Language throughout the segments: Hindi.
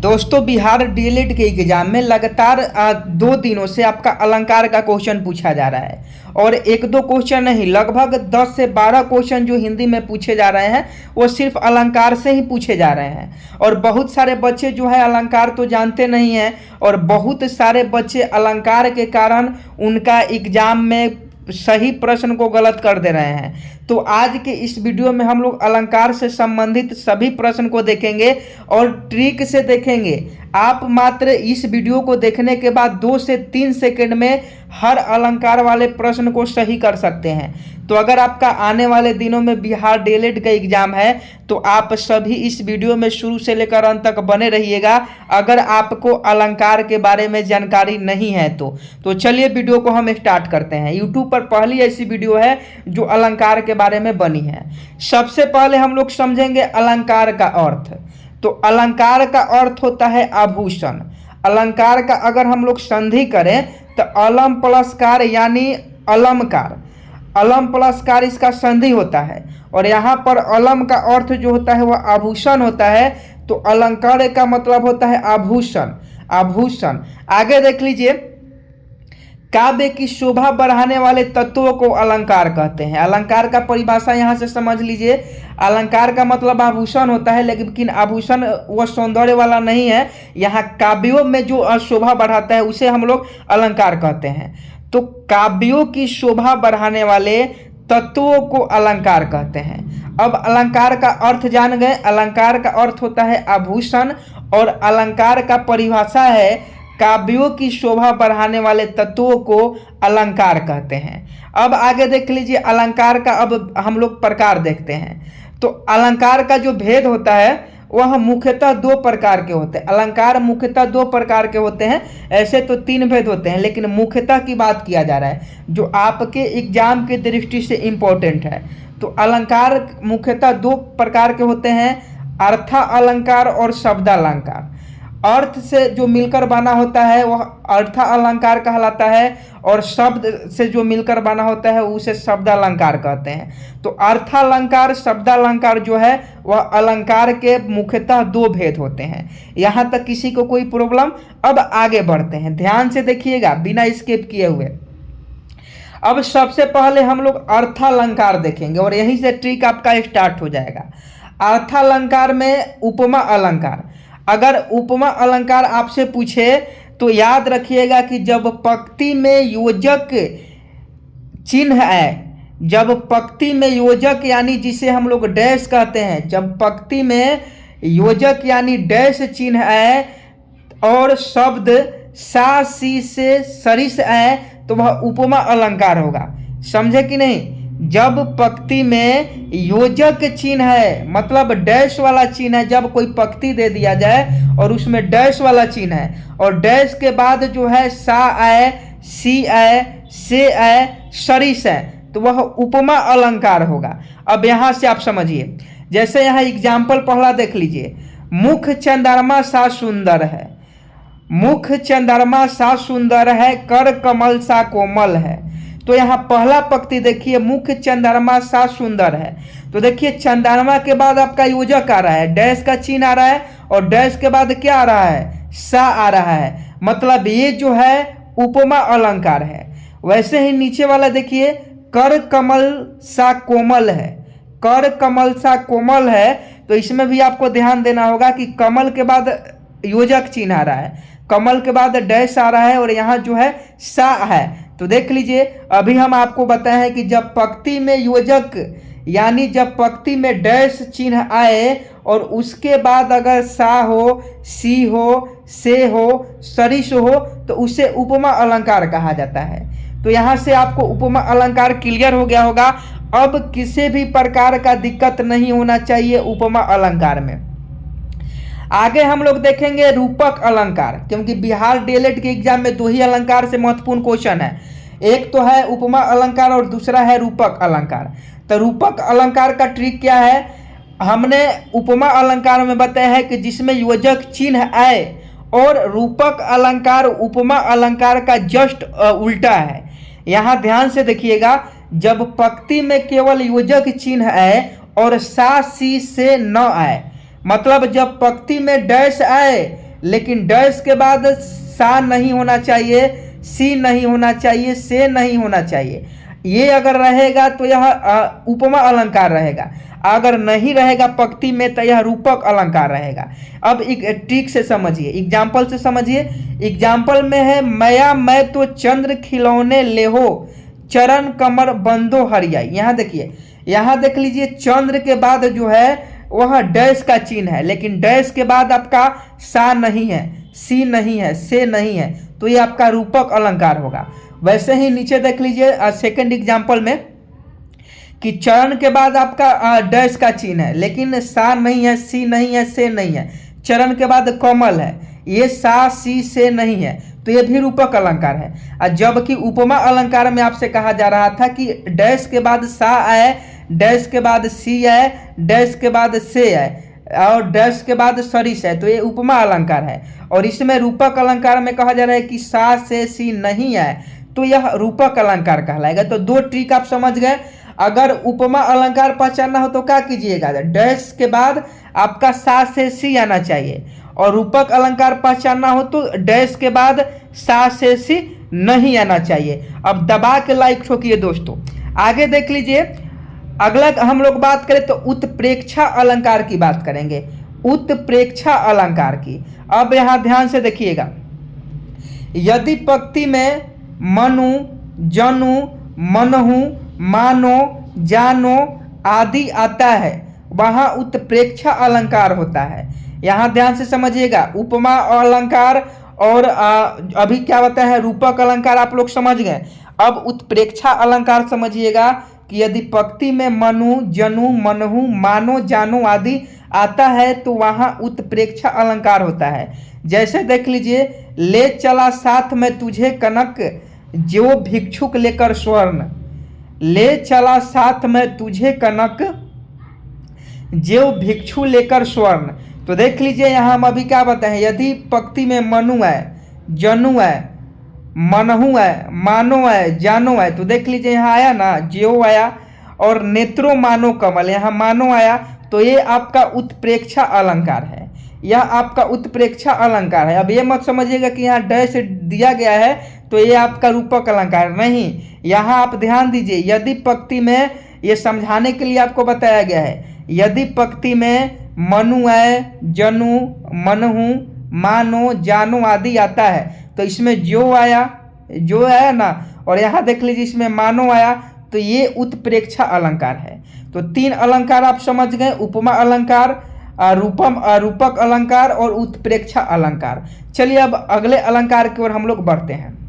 दोस्तों बिहार डीएलएड के एग्जाम में लगातार 2 दिनों से आपका अलंकार का क्वेश्चन पूछा जा रहा है। और एक दो क्वेश्चन नहीं, लगभग 10 से 12 क्वेश्चन जो हिंदी में पूछे जा रहे हैं वो सिर्फ अलंकार से ही पूछे जा रहे हैं। और बहुत सारे बच्चे जो है अलंकार तो जानते नहीं हैं, और बहुत सारे बच्चे अलंकार के कारण उनका एग्जाम में सही प्रश्न को गलत कर दे रहे हैं। तो आज के इस वीडियो में हम लोग अलंकार से संबंधित सभी प्रश्न को देखेंगे और ट्रिक से देखेंगे। आप मात्र इस वीडियो को देखने के बाद 2 से 3 सेकंड में हर अलंकार वाले प्रश्न को सही कर सकते हैं। तो अगर आपका आने वाले दिनों में बिहार डीएलएड का एग्जाम है तो आप सभी इस वीडियो में शुरू से लेकर अंत तक बने रहिएगा, अगर आपको अलंकार के बारे में जानकारी नहीं है तो चलिए वीडियो को हम स्टार्ट करते हैं। यूट्यूब पर पहली ऐसी वीडियो है जो अलंकार के बारे में बनी है। सबसे पहले हम लोग समझेंगे अलंकार का अर्थ। तो अलंकार का अर्थ होता है आभूषण। अलंकार का अगर हम लोग संधि करें तो अलम प्लस कार यानी अलमकार, अलम प्लस कार इसका संधि होता है। और यहाँ पर अलम का अर्थ जो होता है वह आभूषण होता है, तो अलंकार का मतलब होता है आभूषण। आभूषण आगे देख लीजिए, काव्य की शोभा बढ़ाने वाले तत्वों को अलंकार कहते हैं। अलंकार का परिभाषा यहाँ से समझ लीजिए। अलंकार का मतलब आभूषण होता है, लेकिन आभूषण वह सौंदर्य वाला नहीं है। यहाँ काव्यों में जो शोभा बढ़ाता है उसे हम लोग अलंकार कहते हैं। तो काव्यों की शोभा बढ़ाने वाले तत्वों को अलंकार कहते हैं। अब अलंकार का अर्थ जान गए। अलंकार का अर्थ होता है आभूषण, और अलंकार का परिभाषा है काव्यों की शोभा बढ़ाने वाले तत्वों को अलंकार कहते हैं। अब आगे देख लीजिए अलंकार का, अब हम लोग प्रकार देखते हैं। तो अलंकार का जो भेद होता है वह मुख्यतः 2 प्रकार के होते हैं। अलंकार मुख्यतः 2 प्रकार के होते हैं। ऐसे तो 3 भेद होते हैं, लेकिन मुख्यतः की बात किया जा रहा है जो आपके एग्जाम की दृष्टि से इम्पोर्टेंट है। तो अलंकार मुख्यतः 2 प्रकार के होते हैं, अर्था अलंकार और शब्दालंकार। अर्थ से जो मिलकर बना होता है वह अर्था अलंकार कहलाता है, और शब्द से जो मिलकर बना होता है उसे शब्दालंकार कहते हैं। तो अर्थालंकार शब्दालंकार जो है वह अलंकार के मुख्यतः 2 भेद होते हैं। यहाँ तक किसी को कोई प्रॉब्लम? अब आगे बढ़ते हैं, ध्यान से देखिएगा बिना स्किप किए हुए। अब सबसे पहले हम लोग अर्थालंकार देखेंगे और यहीं से ट्रिक आपका स्टार्ट हो जाएगा। अर्थालंकार में उपमा अलंकार। अगर उपमा अलंकार आपसे पूछे तो याद रखिएगा कि जब पंक्ति में योजक चिन्ह आए, जब पंक्ति में योजक यानी जिसे हम लोग डैश कहते हैं, जब पंक्ति में योजक यानी डैश चिन्ह आए और शब्द सा सी से सरिस आए तो वह उपमा अलंकार होगा। समझे कि नहीं? जब पंक्ति में योजक चिन्ह है, मतलब डैश वाला चिन्ह है, जब कोई पंक्ति दे दिया जाए और उसमें डैश वाला चिन्ह है और डैश के बाद जो है सा आए, सी आए, से आए, सरिस आए, तो वह उपमा अलंकार होगा। अब यहाँ से आप समझिए, जैसे यहाँ एग्जाम्पल पहला देख लीजिए, मुख चंद्रमा सा सुंदर है। मुख चंद्रमा सा सुंदर है, कर कमल सा कोमल है। तो यहाँ पहला पंक्ति देखिए, मुख चंद्रमा सा सुंदर है। तो देखिए चंद्रमा के बाद आपका योजक आ रहा है, डैश का चिन्ह आ रहा है, और डैश के बाद क्या आ रहा है? सा आ रहा है। मतलब ये जो है उपमा अलंकार है। वैसे ही नीचे वाला देखिए, कर कमल सा कोमल है। कर कमल सा कोमल है, तो इसमें भी आपको ध्यान देना होगा कि कमल के बाद योजक चिन्ह आ रहा है, कमल के बाद डैश आ रहा है, और यहाँ जो है सा है। तो देख लीजिए, अभी हम आपको बताए हैं कि जब पंक्ति में योजक यानी जब पंक्ति में डैश चिन्ह आए और उसके बाद अगर सा हो, सी हो, से हो, सरिस हो, तो उसे उपमा अलंकार कहा जाता है। तो यहाँ से आपको उपमा अलंकार क्लियर हो गया होगा। अब किसी भी प्रकार का दिक्कत नहीं होना चाहिए उपमा अलंकार में। आगे हम लोग देखेंगे रूपक अलंकार, क्योंकि बिहार डीएलएड के एग्जाम में 2 ही अलंकार से महत्वपूर्ण क्वेश्चन है। एक तो है उपमा अलंकार और दूसरा है रूपक अलंकार। तो रूपक अलंकार का ट्रिक क्या है? हमने उपमा अलंकार में बताया है कि जिसमें योजक चिन्ह आए, और रूपक अलंकार उपमा अलंकार का जस्ट उल्टा है। यहाँ ध्यान से देखिएगा, जब पंक्ति में केवल योजक चिन्ह आए और सा सी से न आए, मतलब जब पंक्ति में डैश आए लेकिन डैश के बाद सा नहीं होना चाहिए, सी नहीं होना चाहिए, से नहीं होना चाहिए। ये अगर रहेगा तो यह उपमा अलंकार रहेगा, अगर नहीं रहेगा पंक्ति में तो यह रूपक अलंकार रहेगा। अब एक ट्रिक से समझिए, एग्जाम्पल से समझिए। एग्जाम्पल में है मया मैं तो चंद्र खिलौने ले हो, चरण कमर बंदो हरियाई। यहाँ देखिए, यहाँ देख लीजिए, चंद्र के बाद जो है वह डैश का चिन्ह है, लेकिन डैश के बाद आपका सा नहीं है, सी नहीं है, से नहीं है, तो ये आपका रूपक अलंकार होगा। वैसे ही नीचे देख लीजिए सेकंड एग्जाम्पल में कि चरण के बाद आपका डैश का चिन्ह है, लेकिन सा नहीं है, सी नहीं है, से नहीं है। चरण के बाद कमल है, ये सा सी से नहीं है, तो ये भी रूपक अलंकार है। जबकि उपमा अलंकार में आपसे कहा जा रहा था कि डैश के बाद सा आए, डैश के बाद सी आए, डैश के बाद से आए और डैश के बाद सरिस है, तो ये उपमा अलंकार है। और इसमें रूपक अलंकार में कहा जा रहा है कि सा से सी नहीं आए, तो यह रूपक अलंकार कहलाएगा। तो दो ट्रिक आप समझ गए। अगर उपमा अलंकार पहचानना हो तो क्या कीजिएगा, डैश के बाद आपका सा से सी आना चाहिए, और रूपक अलंकार पहचानना हो तो डैश के बाद सा से सी नहीं आना चाहिए। अब दबा के लाइक ठोकिए दोस्तों। आगे देख लीजिए, अगला हम लोग बात करें तो उत्प्रेक्षा अलंकार की बात करेंगे, उत्प्रेक्षा अलंकार की। अब यहाँ ध्यान से देखिएगा, यदि पंक्ति में मनु, जनु, मनहु, मानो, जानो आदि आता है, वहाँ उत्प्रेक्षा अलंकार होता है। यहाँ ध्यान से समझिएगा, उपमा अलंकार और अभी क्या बताया है, रूपक अलंकार आप लोग समझ गए। अब उत्प्रेक्षा अलंकार समझिएगा कि यदि पंक्ति में मनु, जनु, मनहु, मानो, जानो आदि आता है तो वहाँ उत्प्रेक्षा अलंकार होता है। जैसे देख लीजिए, ले चला साथ में तुझे कनक, जो भिक्षुक लेकर स्वर्ण। ले चला साथ में तुझे कनक, जो भिक्षु लेकर स्वर्ण। तो देख लीजिए, यहाँ हम अभी क्या बताएं, यदि पंक्ति में मनु है, जनु है, मनहु है, मानो है, जानो है, तो देख लीजिए यहाँ आया ना, ज्यो आया, और नेत्रो मानो कमल, यहाँ मानो आया, तो ये आपका उत्प्रेक्षा अलंकार है, यह आपका उत्प्रेक्षा अलंकार है। अब ये मत समझिएगा कि यहाँ डैश दिया गया है तो ये आपका रूपक अलंकार नहीं। यहाँ आप ध्यान दीजिए, यदि पंक्ति में, ये समझाने के लिए आपको बताया गया है, यदि पंक्ति में मनु है, जनु, मनहु, मानो, जानो आदि आता है तो इसमें जो आया, जो आया ना, और यहाँ देख लीजिए इसमें मानो आया, तो ये उत्प्रेक्षा अलंकार है। तो तीन अलंकार आप समझ गए, उपमा अलंकार, रूपक अलंकार और उत्प्रेक्षा अलंकार। चलिए अब अगले अलंकार की ओर हम लोग बढ़ते हैं।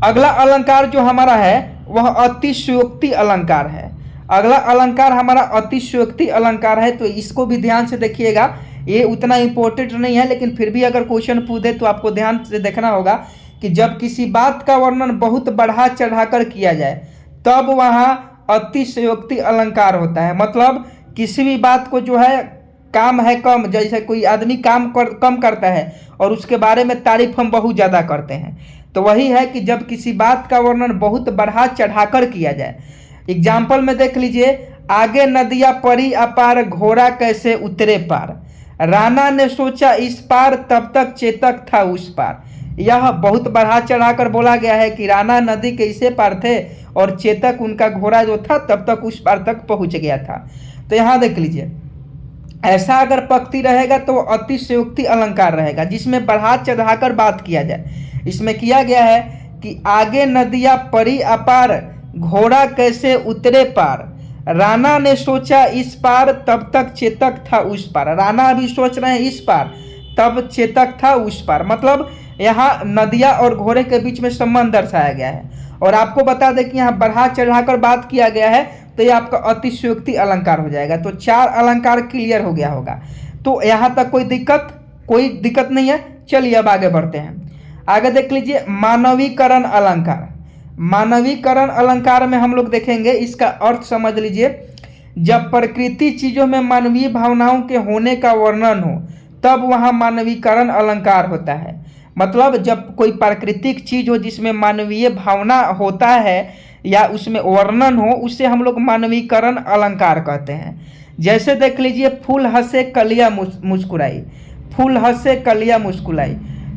अगला अलंकार जो हमारा है वह अतिशयोक्ति अलंकार है। अगला अलंकार हमारा अतिशयोक्ति अलंकार है, तो इसको भी ध्यान से देखिएगा। ये उतना इंपॉर्टेंट नहीं है, लेकिन फिर भी अगर क्वेश्चन पूछे तो आपको ध्यान से देखना होगा कि जब किसी बात का वर्णन बहुत बढ़ा चढ़ाकर किया जाए तब वहाँ अतिशयोक्ति अलंकार होता है। मतलब किसी भी बात को जो है, काम है कम, जैसे कोई आदमी काम कम करता है और उसके बारे में तारीफ हम बहुत ज़्यादा करते हैं, तो वही है कि जब किसी बात का वर्णन बहुत बढ़ा चढ़ाकर किया जाए। एग्जाम्पल में देख लीजिए, आगे नदियाँ परी अपार, घोड़ा कैसे उतरे पार। राणा ने सोचा इस पार, तब तक चेतक था उस पार। यह बहुत बढ़ा चढ़ाकर बोला गया है कि राणा नदी के इसे पार थे और चेतक उनका घोड़ा जो था तब तक उस पार तक पहुंच गया था। तो यहाँ देख लीजिए, ऐसा अगर पंक्ति रहेगा तो अतिशयोक्ति अलंकार रहेगा, जिसमें बढ़ा चढ़ाकर बात किया जाए। इसमें किया गया है कि आगे नदियाँ परी अपार, घोड़ा कैसे उतरे पार। राणा ने सोचा इस पार, तब तक चेतक था उस पार। राणा अभी सोच रहे हैं इस पार, तब चेतक था उस पार। मतलब यहाँ नदियाँ और घोड़े के बीच में संबंध दर्शाया गया है। और आपको बता दें कि यहाँ बढ़ा चढ़ाकर बात किया गया है, तो ये आपका अतिशयोक्ति अलंकार हो जाएगा। तो चार अलंकार क्लियर हो गया होगा। तो यहाँ तक कोई दिक्कत नहीं है। चलिए अब आगे बढ़ते हैं। आगे देख लीजिए, मानवीकरण अलंकार। मानवीकरण अलंकार में हम लोग देखेंगे, इसका अर्थ समझ लीजिए, जब प्रकृति चीज़ों में मानवीय भावनाओं के होने का वर्णन हो तब वहाँ मानवीकरण अलंकार होता है। मतलब जब कोई प्राकृतिक चीज़ हो जिसमें मानवीय भावना होता है या उसमें वर्णन हो, उससे हम लोग मानवीकरण अलंकार कहते हैं। जैसे देख लीजिए, फूल हंसे कलियां मुस्कुराई। फूल हंसे कलियां मुस्कुराई।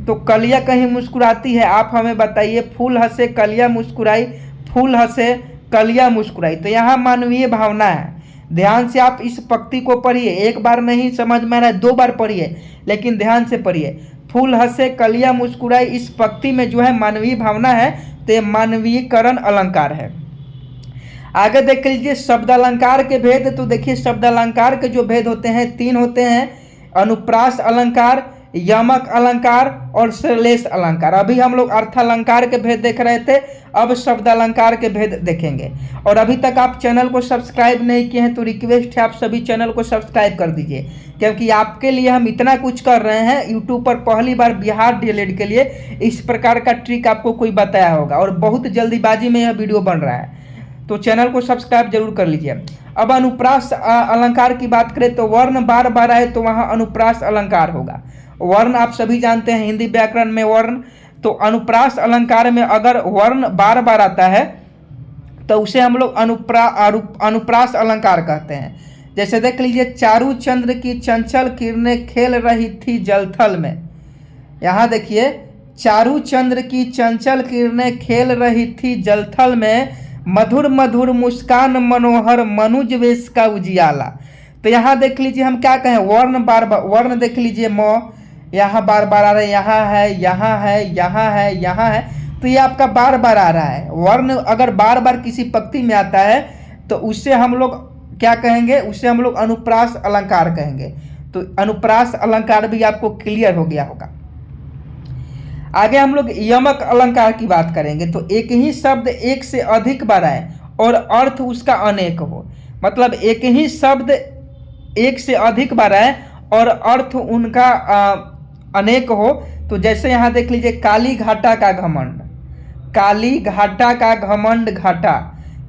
तो कलियां कहीं मुस्कुराती है, आप हमें बताइए। फूल हंसे कलियां मुस्कुराई, फूल हंसे कलियां मुस्कुराई। तो यहाँ मानवीय भावना है। ध्यान से आप इस पंक्ति को पढ़िए, एक बार नहीं समझ में आ रहा है 2 बार पढ़िए, लेकिन ध्यान से पढ़िए। फूल हंसे कलियां मुस्कुराई, इस पंक्ति में जो है मानवीय भावना है, तो ये मानवीयकरण अलंकार है। आगे देख लीजिए शब्द अलंकार के भेद। तो देखिए शब्द अलंकार के जो भेद होते हैं 3 होते हैं, अनुप्रास अलंकार, यमक अलंकार और श्लेष अलंकार। अभी हम लोग अर्थ अलंकार के भेद देख रहे थे, अब शब्द अलंकार के भेद देखेंगे। और अभी तक आप चैनल को सब्सक्राइब नहीं किए हैं तो रिक्वेस्ट है आप सभी चैनल को सब्सक्राइब कर दीजिए, क्योंकि आपके लिए हम इतना कुछ कर रहे हैं। यूट्यूब पर पहली बार बिहार डीएलएड के लिए इस प्रकार का ट्रिक आपको कोई बताया होगा, और बहुत जल्दीबाजी में यह वीडियो बन रहा है, तो चैनल को सब्सक्राइब जरूर कर लीजिए। अब अनुप्रास अलंकार की बात करें तो वर्ण बार बार आए तो वहाँ अनुप्रास अलंकार होगा। वर्ण आप सभी जानते हैं हिंदी व्याकरण में वर्ण, तो अनुप्रास अलंकार में अगर वर्ण बार बार आता है तो उसे हम लोग अनुप्रास अलंकार कहते हैं। जैसे देख लीजिए, चारू चंद्र की चंचल किरणें खेल रही थी जलथल में। यहाँ देखिए, चारू चंद्र की चंचल किरणें खेल रही थी जलथल में, मधुर मधुर मुस्कान मनोहर मनुज वेश का उजियाला। तो यहाँ देख लीजिए हम क्या कहें, वर्ण बार बार, वर्ण देख लीजिए म यहाँ बार बार आ रहा है, यहाँ है, यहाँ है, यहाँ है, यहाँ है, तो ये आपका बार बार आ रहा है। वर्ण अगर बार बार किसी पंक्ति में आता है तो उससे हम लोग क्या कहेंगे, उससे हम लोग अनुप्रास अलंकार कहेंगे। तो अनुप्रास अलंकार भी आपको क्लियर हो गया होगा। आगे हम लोग यमक अलंकार की बात करेंगे। तो एक ही शब्द एक से अधिक बार आए और अर्थ उसका अनेक हो, मतलब एक ही शब्द एक से अधिक बार आए और अर्थ उनका अनेक हो। तो जैसे यहाँ देख लीजिए, काली घाटा का घमंड, काली घाटा का घमंड घाटा,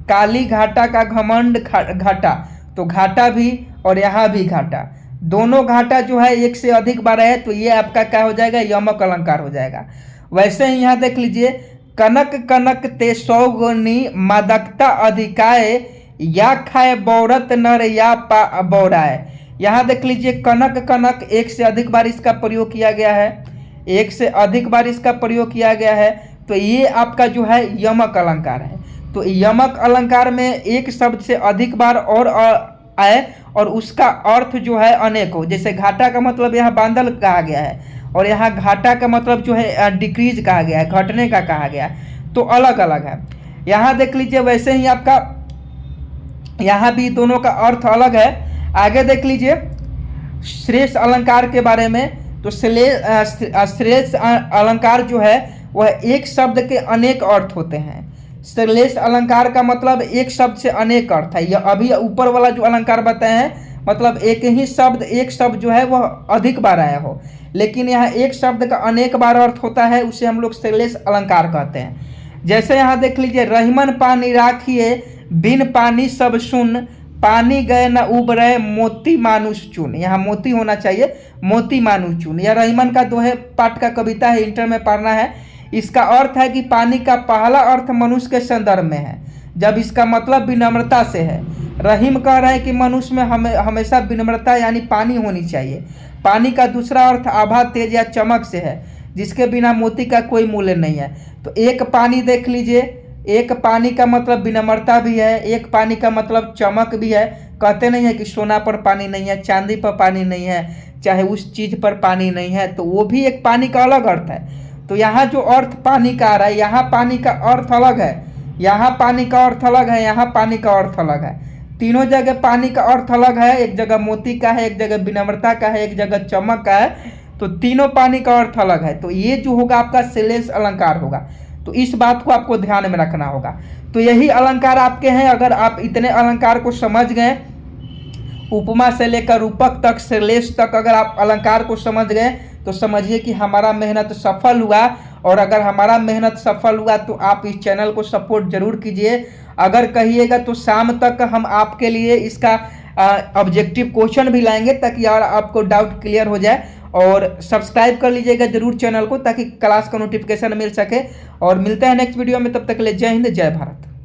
काली घाटा का घमंड घाटा। तो घाटा भी और यहाँ भी घाटा, दोनों घाटा जो है एक से अधिक बार है, तो ये आपका क्या हो जाएगा, यमक अलंकार हो जाएगा। वैसे ही यहाँ देख लीजिए, कनक कनक ते सौगुनी मादकता अधिकाय, या खाए बौरत नर या बौराए। यहाँ देख लीजिए, कनक कनक एक से अधिक बार इसका प्रयोग किया गया है, एक से अधिक बार इसका प्रयोग किया गया है, तो ये आपका जो है यमक अलंकार है। तो यमक अलंकार में एक शब्द से अधिक बार और आए और उसका अर्थ जो है अनेक हो। जैसे घाटा का मतलब यहाँ बादल कहा गया है, और यहाँ घाटा का मतलब जो है डिक्रीज कहा गया है, घटने का कहा गया है, तो अलग अलग है। यहाँ देख लीजिए, वैसे ही आपका यहाँ भी दोनों का अर्थ अलग है। आगे देख लीजिए श्लेष अलंकार के बारे में। तो श्लेष अलंकार जो है वह एक शब्द के अनेक अर्थ होते हैं। श्लेष अलंकार का मतलब एक शब्द से अनेक अर्थ है। यह अभी ऊपर वाला जो अलंकार बताए हैं, मतलब एक ही शब्द, एक शब्द जो है वह अधिक बार आया हो, लेकिन यहाँ एक शब्द का अनेक बार अर्थ होता है, उसे हम लोग श्लेष अलंकार कहते हैं। जैसे यहाँ देख लीजिए, रहीमन पानी राखिए बिन पानी सब सुन, पानी गए न उबरे मोती मानुष चुन। यहाँ मोती होना चाहिए, मोती मानुष चुन। यह रहीमन का दोहे पाठ का कविता है, इंटर में पढ़ना है। इसका अर्थ है कि पानी का पहला अर्थ मनुष्य के संदर्भ में है, जब इसका मतलब विनम्रता से है। रहीम कह रहे हैं कि मनुष्य में हमेशा विनम्रता यानी पानी होनी चाहिए। पानी का दूसरा अर्थ आभा, तेज या चमक से है, जिसके बिना मोती का कोई मूल्य नहीं है। तो एक पानी देख लीजिए, एक पानी का मतलब विनम्रता भी है, एक पानी का मतलब चमक भी है। कहते नहीं है कि सोना पर पानी नहीं है, चांदी पर पानी नहीं है, चाहे उस चीज़ पर पानी नहीं है, तो वो भी एक पानी का अलग अर्थ है। तो यहाँ जो अर्थ पानी का आ रहा है, यहाँ पानी का अर्थ अलग है, यहाँ पानी का अर्थ अलग है, यहाँ पानी का अर्थ अलग है। तीनों जगह पानी का अर्थ अलग है, एक जगह मोती का है, एक जगह विनम्रता का है, एक जगह चमक का है, तो तीनों पानी का अर्थ अलग है। तो ये जो होगा आपका श्लेष अलंकार होगा। तो इस बात को आपको ध्यान में रखना होगा। तो यही अलंकार आपके हैं। अगर आप इतने अलंकार को समझ गए, उपमा से लेकर रूपक तक, श्लेष तक, अगर आप अलंकार को समझ गए तो समझिए कि हमारा मेहनत सफल हुआ। और अगर हमारा मेहनत सफल हुआ तो आप इस चैनल को सपोर्ट जरूर कीजिए। अगर कहिएगा तो शाम तक हम आपके लिए इसका ऑब्जेक्टिव क्वेश्चन भी लाएंगे, ताकि यार आपको डाउट क्लियर हो जाए। और सब्सक्राइब कर लीजिएगा जरूर चैनल को, ताकि क्लास का नोटिफिकेशन मिल सके। और मिलते हैं नेक्स्ट वीडियो में, तब तक के लिए जय हिंद, जय भारत।